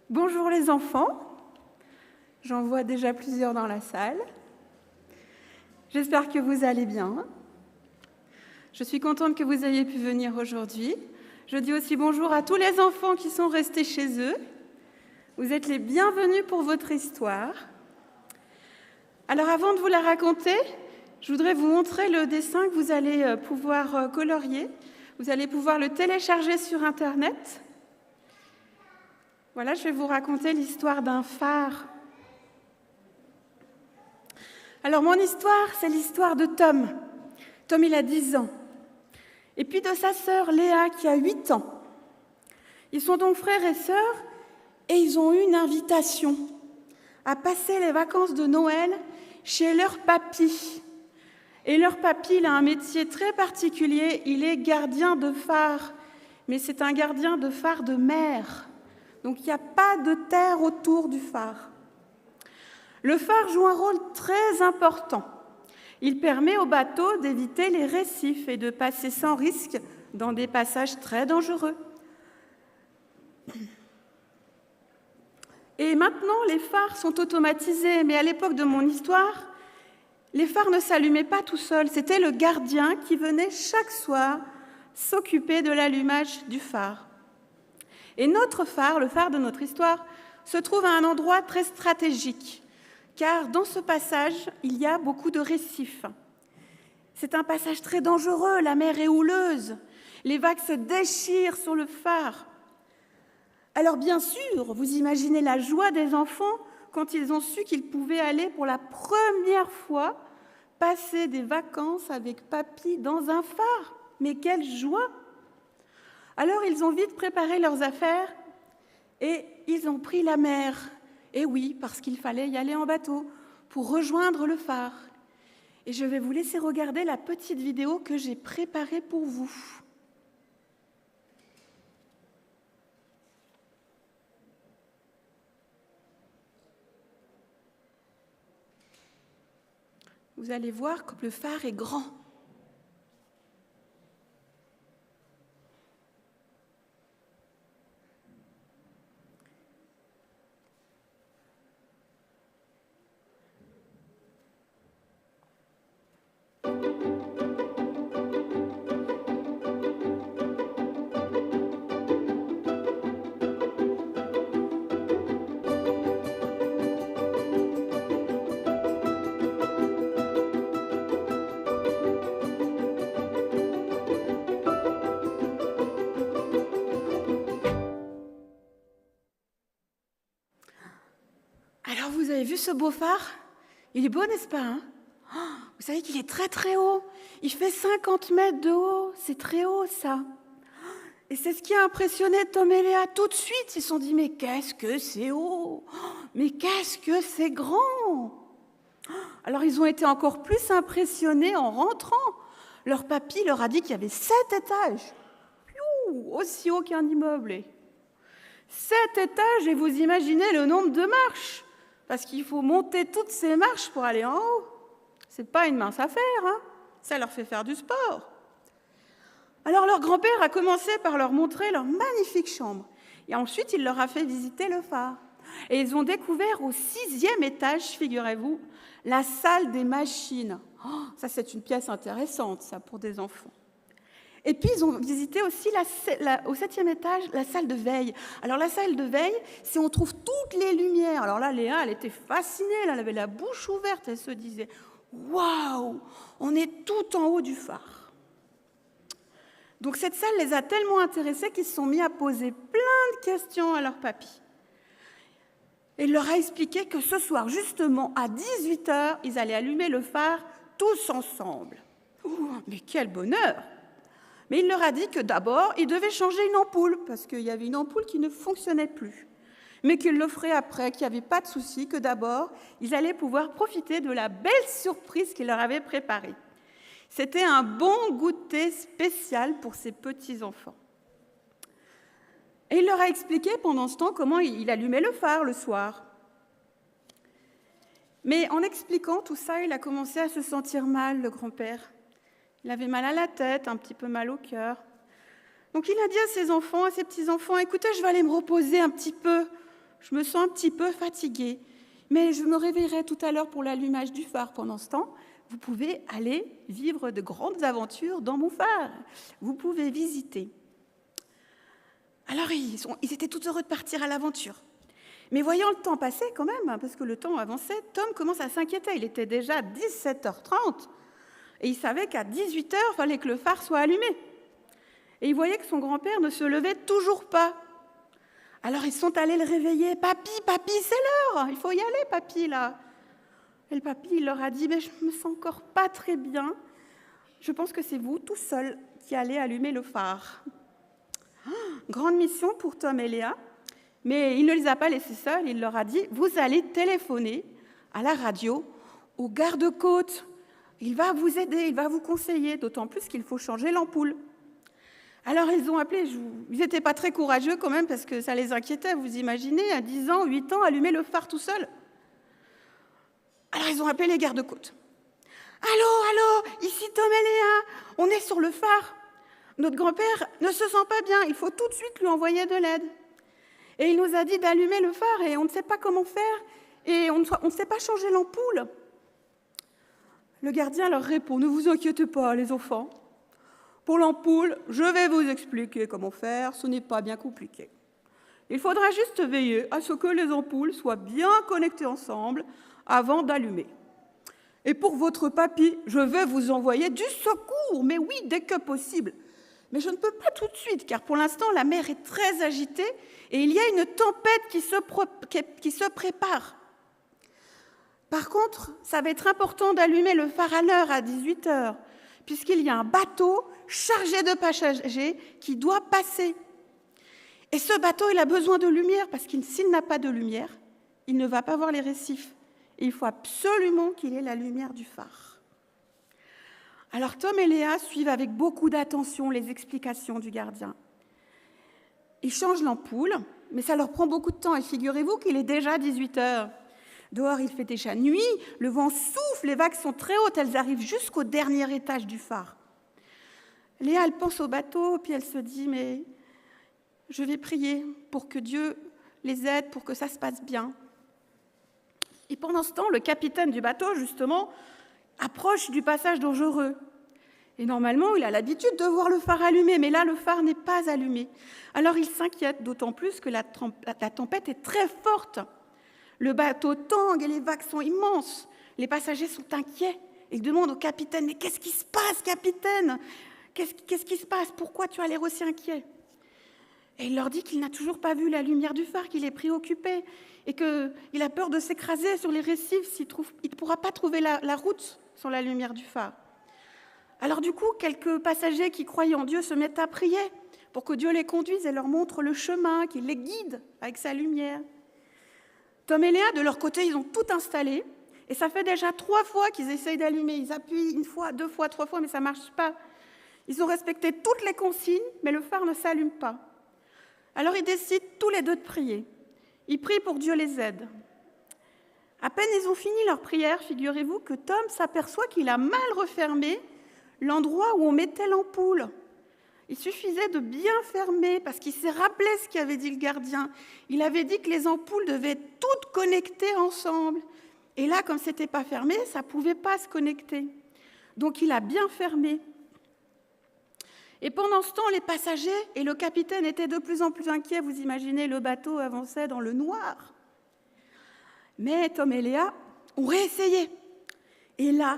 Bonjour les enfants, j'en vois déjà plusieurs dans la salle. J'espère que vous allez bien. Je suis contente que vous ayez pu venir aujourd'hui. Je dis aussi bonjour à tous les enfants qui sont restés chez eux. Vous êtes les bienvenus pour votre histoire. Alors avant de vous la raconter, je voudrais vous montrer le dessin que vous allez pouvoir colorier. Vous allez pouvoir le télécharger sur Internet. Voilà, je vais vous raconter l'histoire d'un phare. Alors, mon histoire, c'est l'histoire de Tom. Tom, il a 10 ans. Et puis de sa sœur Léa, qui a 8 ans. Ils sont donc frères et sœurs, et ils ont eu une invitation à passer les vacances de Noël chez leur papy. Et leur papy, il a un métier très particulier, il est gardien de phare. Mais c'est un gardien de phare de mer. Donc, il n'y a pas de terre autour du phare. Le phare joue un rôle très important. Il permet aux bateaux d'éviter les récifs et de passer sans risque dans des passages très dangereux. Et maintenant, les phares sont automatisés, mais à l'époque de mon histoire, les phares ne s'allumaient pas tout seuls. C'était le gardien qui venait chaque soir s'occuper de l'allumage du phare. Et notre phare, le phare de notre histoire, se trouve à un endroit très stratégique, car dans ce passage, il y a beaucoup de récifs. C'est un passage très dangereux, la mer est houleuse, les vagues se déchirent sur le phare. Alors bien sûr, vous imaginez la joie des enfants quand ils ont su qu'ils pouvaient aller pour la première fois passer des vacances avec papy dans un phare. Mais quelle joie! Alors, ils ont vite préparé leurs affaires et ils ont pris la mer. Et oui, parce qu'il fallait y aller en bateau pour rejoindre le phare. Et je vais vous laisser regarder la petite vidéo que j'ai préparée pour vous. Vous allez voir que le phare est grand. Alors, vous avez vu ce beau phare? Il est beau, n'est-ce pas, hein? Vous savez qu'il est très très haut. Il fait 50 mètres de haut. C'est très haut, ça. Et c'est ce qui a impressionné Tom et Léa. Tout de suite, ils se sont dit, mais qu'est-ce que c'est haut? Mais qu'est-ce que c'est grand? Alors, ils ont été encore plus impressionnés en rentrant. Leur papy leur a dit qu'il y avait 7 étages. Aussi haut qu'un immeuble. 7 étages, et vous imaginez le nombre de marches. Parce qu'il faut monter toutes ces marches pour aller en haut. C'est pas une mince affaire, hein? Ça leur fait faire du sport. Alors leur grand-père a commencé par leur montrer leur magnifique chambre. Et ensuite, il leur a fait visiter le phare. Et ils ont découvert au 6e étage, figurez-vous, la salle des machines. Ça, c'est une pièce intéressante, ça, pour des enfants. Et puis, ils ont visité aussi au 7e étage la salle de veille. Alors, la salle de veille, c'est où on trouve toutes les lumières. Alors là, Léa, elle était fascinée, elle avait la bouche ouverte, elle se disait « Waouh, on est tout en haut du phare ». Donc, cette salle les a tellement intéressés qu'ils se sont mis à poser plein de questions à leur papy. Et il leur a expliqué que ce soir, justement, à 18h, ils allaient allumer le phare tous ensemble. Mais quel bonheur! Mais il leur a dit que d'abord, ils devaient changer une ampoule, parce qu'il y avait une ampoule qui ne fonctionnait plus. Mais qu'ils le feraient après, qu'il n'y avait pas de souci, que d'abord, ils allaient pouvoir profiter de la belle surprise qu'il leur avait préparée. C'était un bon goûter spécial pour ces petits-enfants. Et il leur a expliqué pendant ce temps comment il allumait le phare le soir. Mais en expliquant tout ça, il a commencé à se sentir mal, le grand-père. Il avait mal à la tête, un petit peu mal au cœur. Donc il a dit à ses enfants, à ses petits-enfants, « Écoutez, je vais aller me reposer un petit peu. Je me sens un petit peu fatiguée, mais je me réveillerai tout à l'heure pour l'allumage du phare. Pendant ce temps, vous pouvez aller vivre de grandes aventures dans mon phare. Vous pouvez visiter. » Alors, ils étaient tout heureux de partir à l'aventure. Mais voyant le temps passer quand même, parce que le temps avançait, Tom commence à s'inquiéter. Il était déjà 17h30 et il savait qu'à 18h, il fallait que le phare soit allumé. Et il voyait que son grand-père ne se levait toujours pas. Alors, ils sont allés le réveiller. « Papy, papy, c'est l'heure, il faut y aller, papy, là. » Et le papy, il leur a dit « Mais je me sens encore pas très bien. Je pense que c'est vous, tout seul, qui allez allumer le phare. » Grande mission pour Tom et Léa, mais il ne les a pas laissés seuls. Il leur a dit « Vous allez téléphoner à la radio au garde-côte. Il va vous aider, il va vous conseiller, d'autant plus qu'il faut changer l'ampoule. » Alors, ils ont appelé. Ils n'étaient pas très courageux quand même parce que ça les inquiétait. Vous imaginez, à 10 ans, 8 ans, allumer le phare tout seul. Alors, ils ont appelé les gardes-côtes. « Allô, ici Tom et Léa, on est sur le phare. Notre grand-père ne se sent pas bien, il faut tout de suite lui envoyer de l'aide. Et il nous a dit d'allumer le phare et on ne sait pas comment faire et on ne sait pas changer l'ampoule. » Le gardien leur répond « Ne vous inquiétez pas, les enfants. Pour l'ampoule, je vais vous expliquer comment faire, ce n'est pas bien compliqué. Il faudra juste veiller à ce que les ampoules soient bien connectées ensemble avant d'allumer. Et pour votre papy, je vais vous envoyer du secours, mais oui, dès que possible. Mais je ne peux pas tout de suite, car pour l'instant, la mer est très agitée et il y a une tempête qui se prépare. Par contre, ça va être important d'allumer le phare à l'heure, à 18h, puisqu'il y a un bateau chargé de passagers qui doit passer. Et ce bateau, il a besoin de lumière, parce que s'il n'a pas de lumière, il ne va pas voir les récifs. Et il faut absolument qu'il ait la lumière du phare. Alors Tom et Léa suivent avec beaucoup d'attention les explications du gardien. Ils changent l'ampoule, mais ça leur prend beaucoup de temps. Et figurez-vous qu'il est déjà 18h. Dehors, il fait déjà nuit, le vent souffle, les vagues sont très hautes, elles arrivent jusqu'au dernier étage du phare. Léa, elle pense au bateau, puis elle se dit « Mais je vais prier pour que Dieu les aide, pour que ça se passe bien. » Et pendant ce temps, le capitaine du bateau, justement, approche du passage dangereux. Et normalement, il a l'habitude de voir le phare allumé, mais là, le phare n'est pas allumé. Alors, il s'inquiète, d'autant plus que la tempête est très forte. Le bateau tangue et les vagues sont immenses. Les passagers sont inquiets. Ils demandent au capitaine « Mais qu'est-ce qui se passe, capitaine ? Qu'est-ce qui se passe ? Pourquoi tu as l'air aussi inquiet ?» Et il leur dit qu'il n'a toujours pas vu la lumière du phare, qu'il est préoccupé et qu'il a peur de s'écraser sur les récifs il ne pourra pas trouver la route sans la lumière du phare. Alors du coup, quelques passagers qui croyaient en Dieu se mettent à prier pour que Dieu les conduise et leur montre le chemin, qu'il les guide avec sa lumière. Tom et Léa, de leur côté, ils ont tout installé et ça fait déjà 3 fois qu'ils essayent d'allumer. Ils appuient 1 fois, 2 fois, 3 fois, mais ça ne marche pas. Ils ont respecté toutes les consignes, mais le phare ne s'allume pas. Alors ils décident tous les deux de prier. Ils prient pour que Dieu les aide. À peine ils ont fini leur prière, figurez-vous que Tom s'aperçoit qu'il a mal refermé l'endroit où on mettait l'ampoule. Il suffisait de bien fermer, parce qu'il s'est rappelé ce qu'avait dit le gardien. Il avait dit que les ampoules devaient être toutes connectées ensemble. Et là, comme ce n'était pas fermé, ça ne pouvait pas se connecter. Donc il a bien fermé. Et pendant ce temps, les passagers et le capitaine étaient de plus en plus inquiets. Vous imaginez, le bateau avançait dans le noir. Mais Tom et Léa ont réessayé. Et là,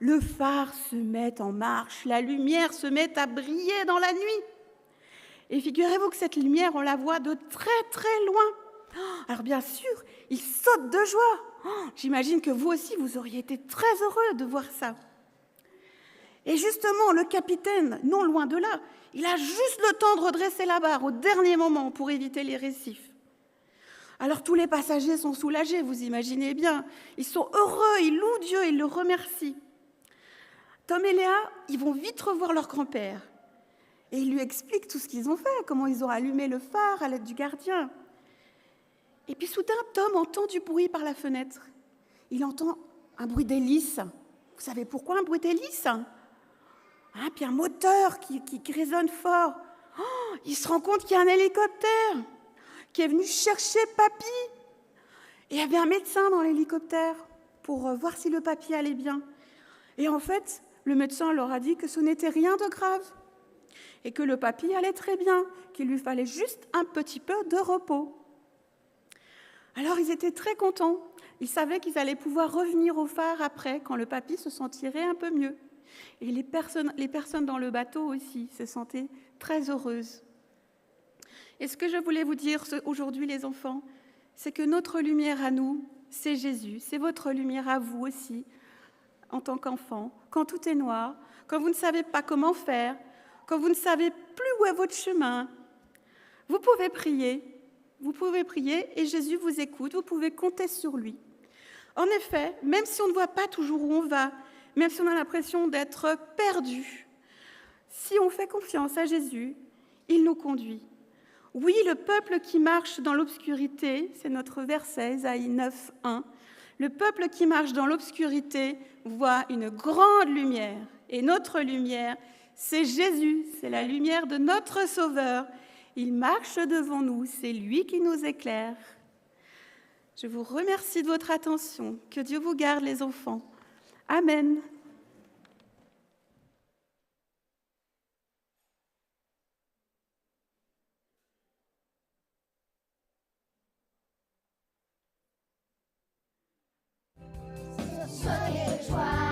le phare se met en marche, la lumière se met à briller dans la nuit. Et figurez-vous que cette lumière, on la voit de très très loin. Alors bien sûr, ils sautent de joie. J'imagine que vous aussi, vous auriez été très heureux de voir ça. Et justement, le capitaine, non loin de là, il a juste le temps de redresser la barre au dernier moment pour éviter les récifs. Alors tous les passagers sont soulagés, vous imaginez bien. Ils sont heureux, ils louent Dieu, ils le remercient. Tom et Léa, ils vont vite revoir leur grand-père. Et ils lui expliquent tout ce qu'ils ont fait, comment ils ont allumé le phare à l'aide du gardien. Et puis soudain, Tom entend du bruit par la fenêtre. Il entend un bruit d'hélice. Vous savez pourquoi un bruit d'hélice ? Puis un moteur qui résonne fort. Il se rend compte qu'il y a un hélicoptère qui est venu chercher papy. Et il y avait un médecin dans l'hélicoptère pour voir si le papy allait bien. Et en fait, le médecin leur a dit que ce n'était rien de grave et que le papy allait très bien, qu'il lui fallait juste un petit peu de repos. Alors ils étaient très contents. Ils savaient qu'ils allaient pouvoir revenir au phare après, quand le papy se sentirait un peu mieux. Et les personnes dans le bateau aussi se sentaient très heureuses. Et ce que je voulais vous dire aujourd'hui, les enfants, c'est que notre lumière à nous, c'est Jésus. C'est votre lumière à vous aussi, en tant qu'enfant. Quand tout est noir, quand vous ne savez pas comment faire, quand vous ne savez plus où est votre chemin, vous pouvez prier. Vous pouvez prier et Jésus vous écoute. Vous pouvez compter sur lui. En effet, même si on ne voit pas toujours où on va, même si on a l'impression d'être perdu, si on fait confiance à Jésus, il nous conduit. Oui, le peuple qui marche dans l'obscurité, c'est notre verset, Ésaïe 9, 1, le peuple qui marche dans l'obscurité voit une grande lumière. Et notre lumière, c'est Jésus, c'est la lumière de notre Sauveur. Il marche devant nous, c'est lui qui nous éclaire. Je vous remercie de votre attention. Que Dieu vous garde, les enfants. Amen. Soyez joie.